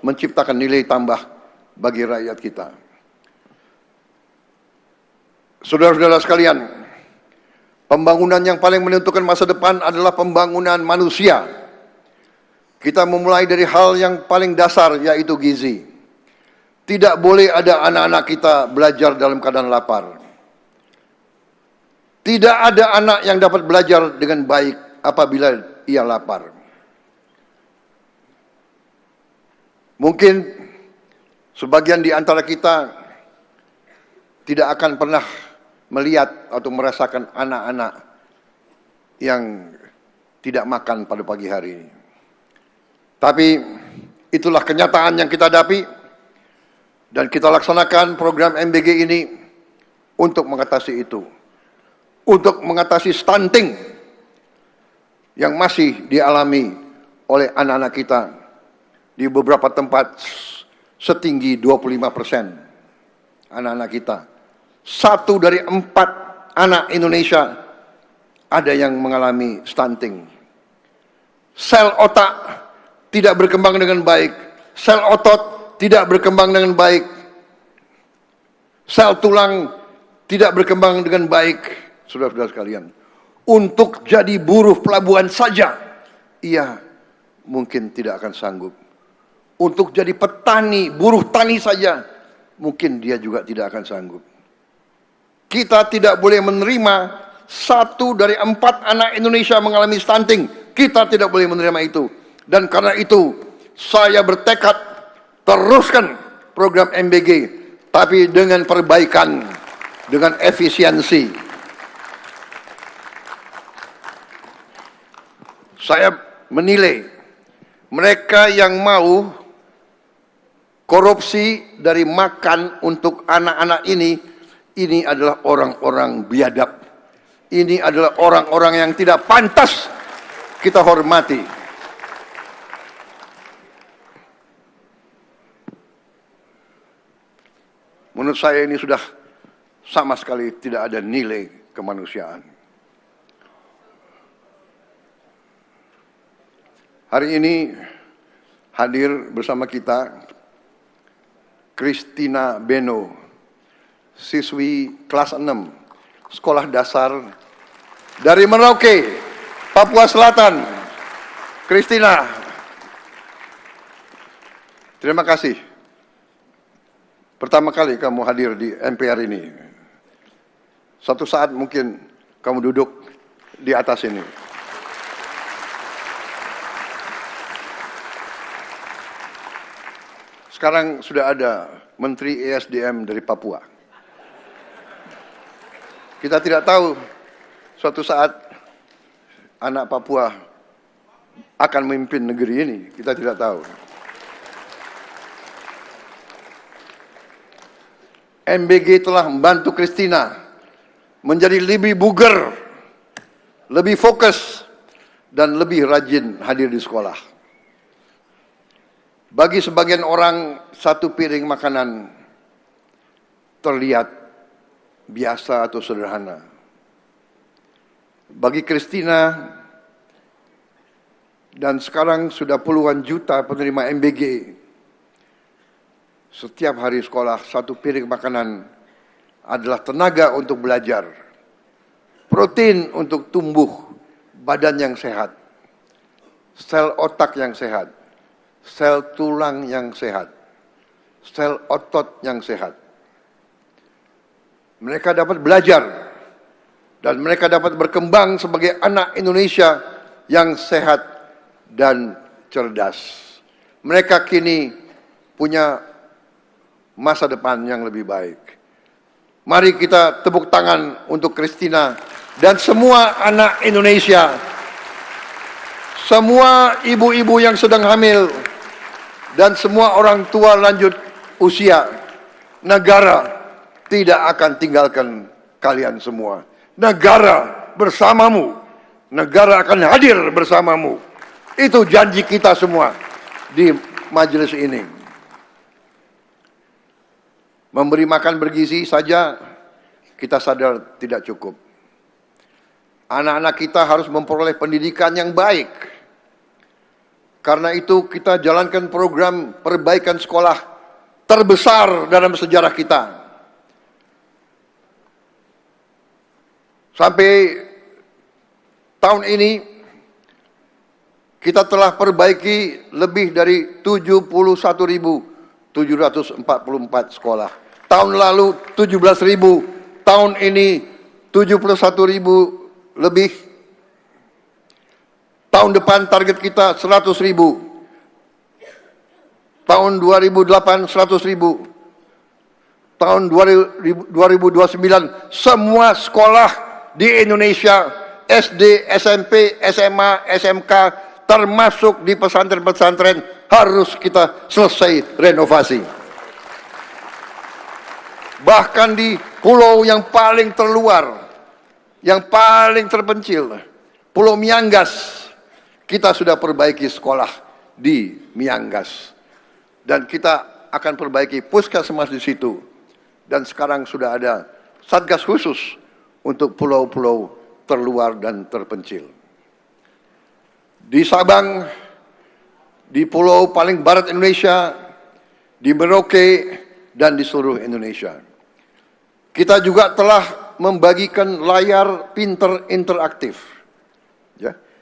menciptakan nilai tambah bagi rakyat kita. Saudara-saudara sekalian, pembangunan yang paling menentukan masa depan adalah pembangunan manusia. Kita memulai dari hal yang paling dasar, yaitu gizi. Tidak boleh ada anak-anak kita belajar dalam keadaan lapar. Tidak ada anak yang dapat belajar dengan baik apabila ia lapar. Mungkin sebagian di antara kita tidak akan pernah melihat atau merasakan anak-anak yang tidak makan pada pagi hari ini. Tapi itulah kenyataan yang kita hadapi, dan kita laksanakan program MBG ini untuk mengatasi itu. Untuk mengatasi stunting yang masih dialami oleh anak-anak kita di beberapa tempat setinggi 25% anak-anak kita. 1 dari 4 anak Indonesia ada yang mengalami stunting. Sel otak tidak berkembang dengan baik. Sel otot tidak berkembang dengan baik. Sel tulang tidak berkembang dengan baik. Saudara-saudara sekalian, untuk jadi buruh pelabuhan saja ia mungkin tidak akan sanggup. Untuk jadi petani, buruh tani saja mungkin dia juga tidak akan sanggup. Kita tidak boleh menerima 1 dari 4 anak Indonesia mengalami stunting. Kita tidak boleh menerima itu. Dan karena itu saya bertekad teruskan program MBG, tapi dengan perbaikan, dengan efisiensi. Saya menilai mereka yang mau korupsi dari makan untuk anak-anak ini adalah orang-orang biadab. Ini adalah orang-orang yang tidak pantas kita hormati. Menurut saya ini sudah sama sekali tidak ada nilai kemanusiaan. Hari ini hadir bersama kita Christina Beno, siswi kelas 6 sekolah dasar dari Merauke, Papua Selatan. Christina, terima kasih. Pertama kali kamu hadir di MPR ini. Suatu saat mungkin kamu duduk di atas ini. Sekarang sudah ada Menteri ESDM dari Papua. Kita tidak tahu suatu saat anak Papua akan memimpin negeri ini. Kita tidak tahu. MBG telah membantu Christina menjadi lebih bugar, lebih fokus, dan lebih rajin hadir di sekolah. Bagi sebagian orang, 1 piring makanan terlihat biasa atau sederhana. Bagi Christina, dan sekarang sudah puluhan juta penerima MBG, setiap hari sekolah 1 piring makanan adalah tenaga untuk belajar, protein untuk tumbuh badan yang sehat, sel otak yang sehat, sel tulang yang sehat, sel otot yang sehat. Mereka dapat belajar dan mereka dapat berkembang sebagai anak Indonesia yang sehat dan cerdas. Mereka kini punya masa depan yang lebih baik. Mari kita tepuk tangan untuk Christina dan semua anak Indonesia, semua ibu-ibu yang sedang hamil, dan semua orang tua lanjut usia. Negara tidak akan tinggalkan kalian semua. Negara bersamamu. Negara akan hadir bersamamu. Itu janji kita semua di majelis ini. Memberi makan bergizi saja kita sadar tidak cukup. Anak-anak kita harus memperoleh pendidikan yang baik. Karena itu kita jalankan program perbaikan sekolah terbesar dalam sejarah kita. Sampai tahun ini kita telah perbaiki lebih dari 71.744 sekolah. Tahun lalu 17.000, tahun ini 71.000 lebih. Tahun depan target kita 100.000. Tahun 2008 100.000. Tahun 2029 semua sekolah di Indonesia, SD, SMP, SMA, SMK, termasuk di pesantren-pesantren harus kita selesai renovasi. Bahkan di pulau yang paling terluar, yang paling terpencil, Pulau Miangas, kita sudah perbaiki sekolah di Miangas. Dan kita akan perbaiki puskesmas di situ. Dan sekarang sudah ada satgas khusus untuk pulau-pulau terluar dan terpencil. Di Sabang, di pulau paling barat Indonesia, di Merauke, dan di seluruh Indonesia. Kita juga telah membagikan layar pintar interaktif